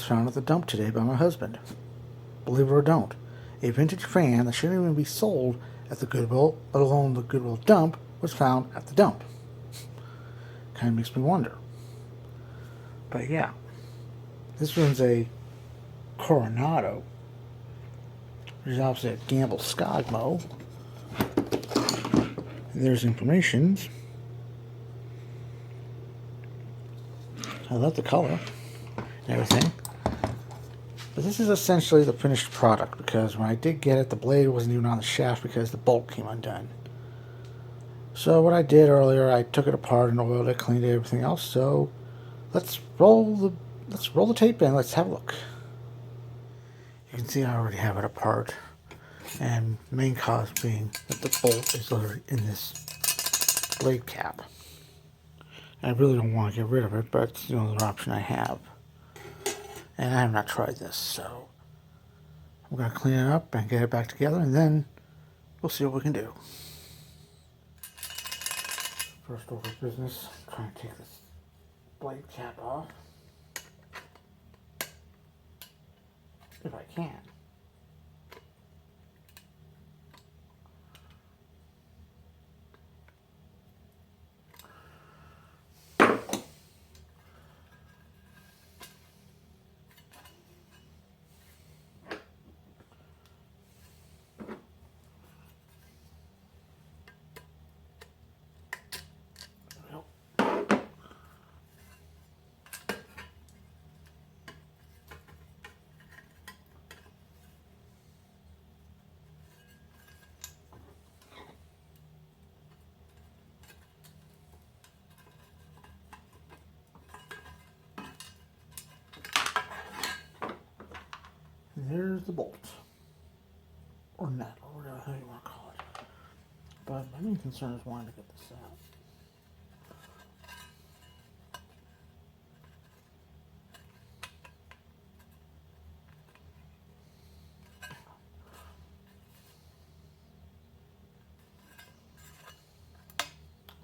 found at the dump today by my husband. Believe it or don't, a vintage fan that shouldn't even be sold at the Goodwill, let alone the Goodwill Dump, was found at the dump. Kind of makes me wonder. But yeah, this one's a Coronado. There's obviously a Gamble Skogmo. And there's information. I love the color and everything. But this is essentially the finished product, because when I did get it, the blade wasn't even on the shaft because the bolt came undone. So what I did earlier, I took it apart and oiled it, cleaned it, everything else. So let's roll the tape in. Let's have a look. You can see I already have it apart, and the main cause being that the bolt is literally in this blade cap. I really don't want to get rid of it, but it's the only option I have. And I have not tried this, so I'm going to clean it up and get it back together, and then we'll see what we can do. First order of business, try and take this blade cap off. If I can. There's the bolt, or nut, or whatever the hell you want to call it. But my main concern is wanting to get this out.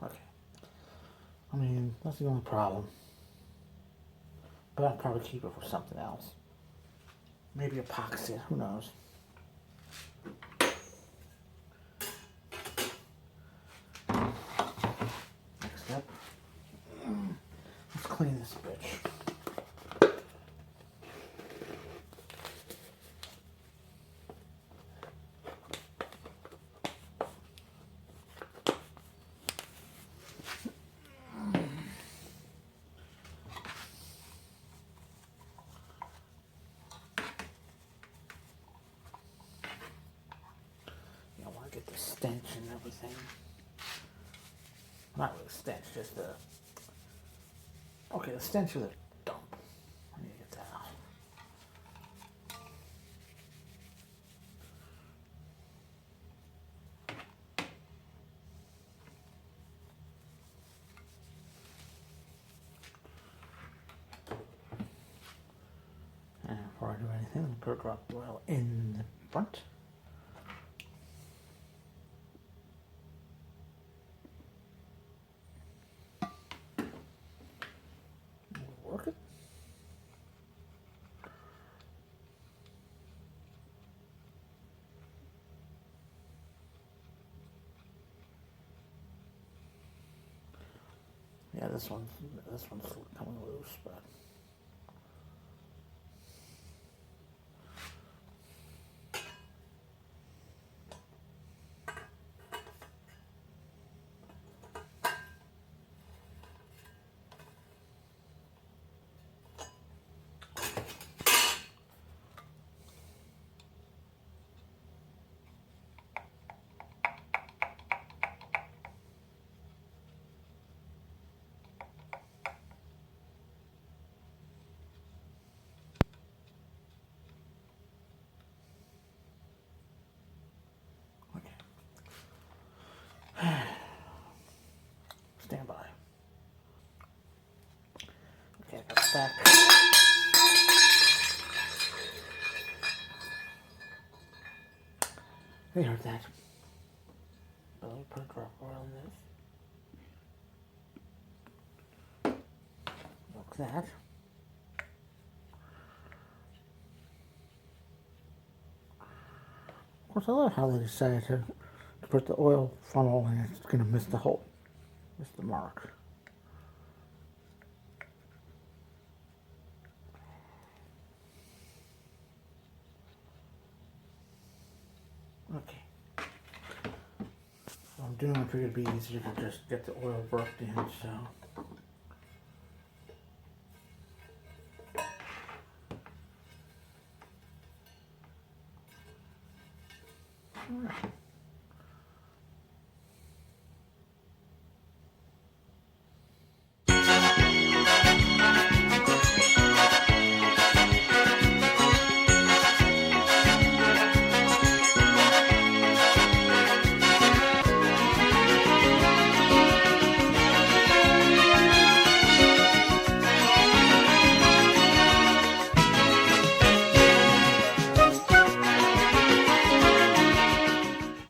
Okay. I mean, that's the only problem. But I'll probably keep it for something else. Maybe epoxy, who knows. Next up, let's clean this bitch. Get the stench and everything. Not really stench, just the... Okay, the stench of the dump. I need to get that out. And before I do anything, I'm going to drop the oil in the front. Work it. Yeah, this one's coming loose, but stand by. Okay, I got it back. You heard that. But let me put a drop of oil in this. Look at that. Of course, I love how they decided to put the oil funnel and it's going to miss the hole, miss the mark. Okay. So I'm doing it, I figured it'd be easier to just get the oil worked in, so. Alright.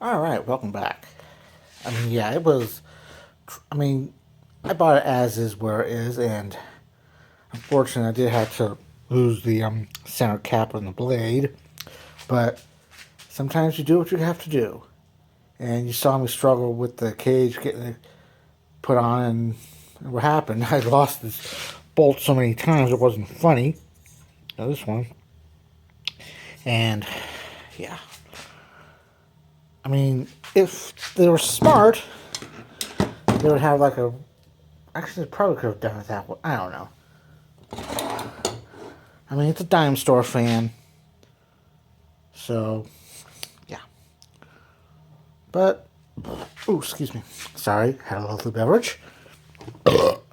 Alright, welcome back. I mean, yeah, it was, I bought it as is where it is, and unfortunately I did have to lose the center cap on the blade, but sometimes you do what you have to do. And you saw me struggle with the cage getting it put on, and what happened, I lost this bolt so many times it wasn't funny. Now this one. And, yeah. I mean, if they were smart, they would have like a... Actually, they probably could have done it that way. I don't know. I mean, it's a dime store fan. So, yeah. But, ooh, excuse me. Sorry, had a lovely beverage.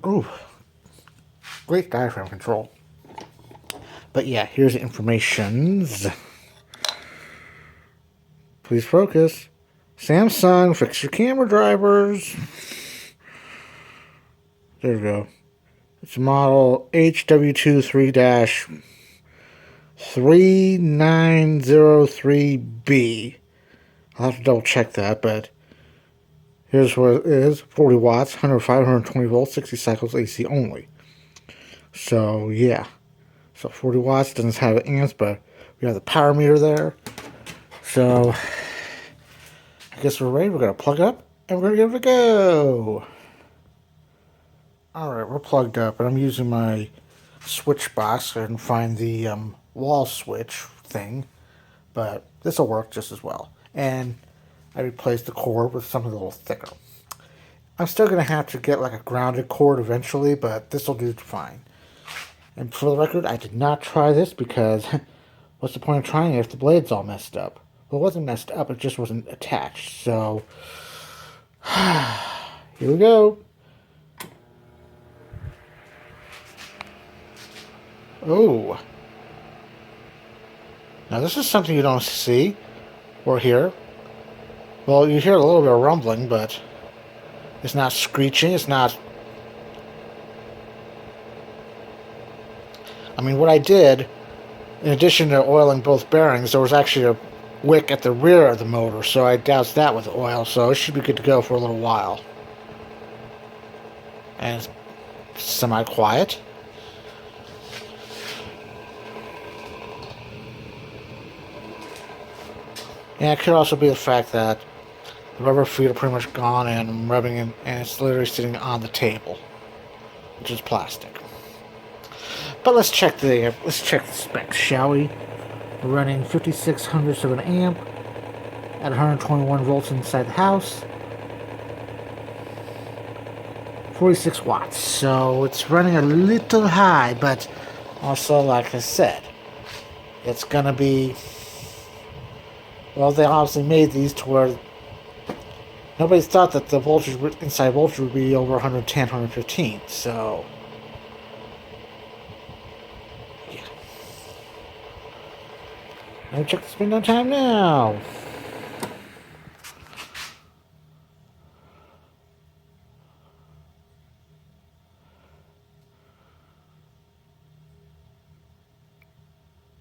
Ooh. Great diaphragm control. But yeah, here's the informations. Please focus. Samsung, fix your camera drivers. There we go. It's model HW2 3903B. I'll have to double check that, but here's what it is. 40 watts, 105, 120 volts, 60 cycles AC only. So, yeah. So 40 watts, doesn't have amps, but we have the power meter there. So, I guess we're ready. We're going to plug it up, and we're going to give it a go. Alright, we're plugged up, and I'm using my switch box. I didn't find the wall switch thing, but this will work just as well. And I replaced the cord with something a little thicker. I'm still going to have to get like a grounded cord eventually, but this will do fine. And for the record, I did not try this because what's the point of trying it if the blade's all messed up? Well, it wasn't messed up, it just wasn't attached. So, here we go. Oh. Now this is something you don't see or hear. Well, you hear a little bit of rumbling, but it's not screeching, it's not... I mean, what I did, in addition to oiling both bearings, there was actually a wick at the rear of the motor, so I doused that with oil, so it should be good to go for a little while. And it's semi-quiet. And it could also be the fact that the rubber feet are pretty much gone and I'm rubbing it and it's literally sitting on the table, which is plastic. But let's check the specs, shall we? We're running 5600ths of an amp at 121 volts inside the house. 46 watts. So it's running a little high, but also, like I said, it's gonna be... Well, they obviously made these to where nobody thought that the voltage, inside voltage would be over 110, 115, so... Yeah. Let me check the spin down time now.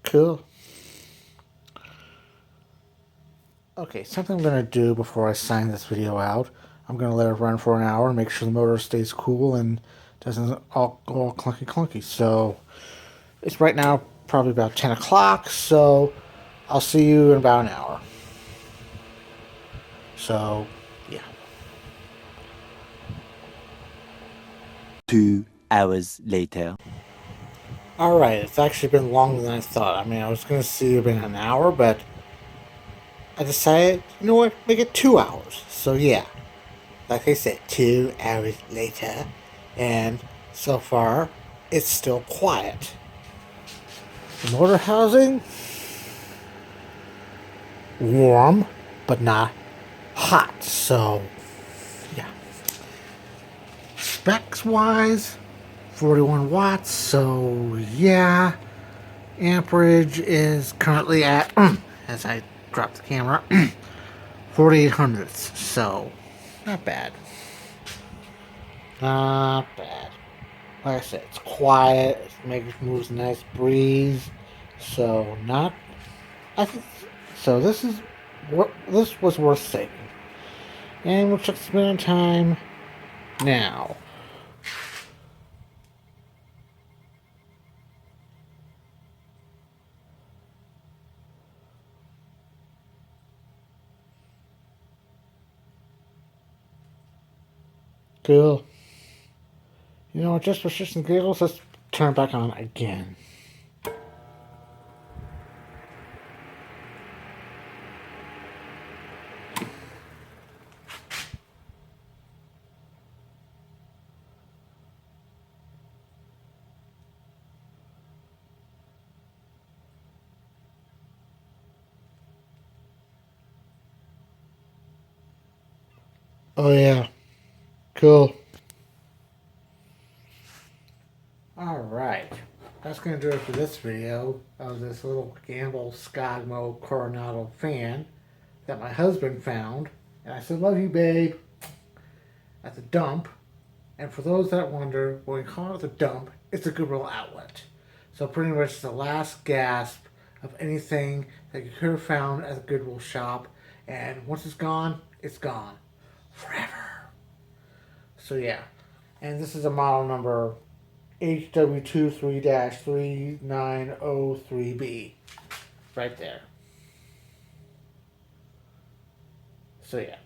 Cool. Okay, something I'm going to do before I sign this video out. I'm going to let it run for an hour and make sure the motor stays cool and doesn't all go all clunky. So, it's right now probably about 10 o'clock, so I'll see you in about an hour. So, yeah. 2 hours later. Alright, it's actually been longer than I thought. I mean, I was going to see it in an hour, but I decided, you know what, make it 2 hours. So, yeah. Like I said, 2 hours later. And so far, it's still quiet. The motor housing, warm, but not hot. So, yeah. Specs wise, 41 watts. So, yeah. Amperage is currently at, as I drop the camera, 48 hundredths. So, not bad. Not bad. Like I said, it's quiet. It moves a nice breeze. So, not. I think so. This was worth saving. And we'll check the spinning time now. Cool. You know what? Just for shits and giggles, let's turn it back on again. Oh yeah. Cool. Alright. That's going to do it for this video of this little Gamble Skogmo Coronado fan that my husband found. And I said, love you, babe, at the dump. And for those that wonder, when we call it the dump, it's a Goodwill Outlet. So pretty much the last gasp of anything that you could have found at the Goodwill shop. And once it's gone forever. So yeah. And this is a model number HW23-3903B. Right there. So yeah.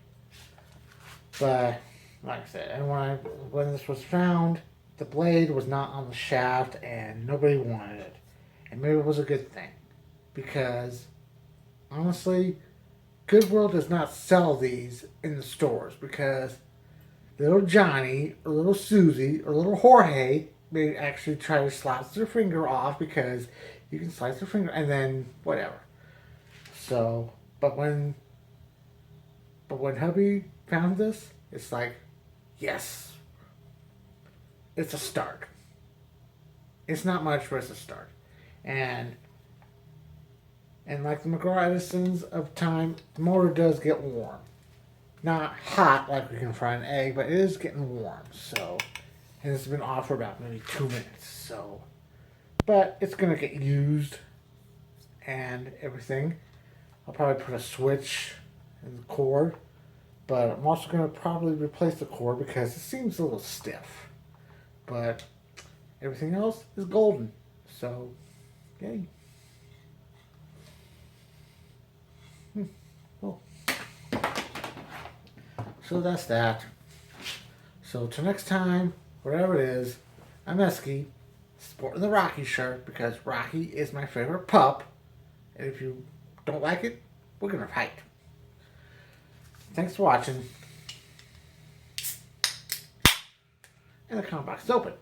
But like I said, and when this was found, the blade was not on the shaft and nobody wanted it. And maybe it was a good thing. Because honestly, Goodwill does not sell these in the stores because little Johnny or little Susie or little Jorge may actually try to slice their finger off because you can slice their finger and then whatever. So, but when hubby found this, it's like, yes, it's a start. It's not much, but it's a start. And like the McGraw Edisons of time, the motor does get warm. Not hot like we can fry an egg, but it is getting warm. So, and it's been off for about maybe 2 minutes. So, but it's gonna get used and everything. I'll probably put a switch in the cord, but I'm also gonna probably replace the cord because it seems a little stiff. But everything else is golden. So, yay. Cool. So that's that. So till next time, whatever it is, I'm Eskie, sporting the Rocky shirt because Rocky is my favorite pup. And if you don't like it, we're gonna fight. Thanks for watching. And the comment box is open.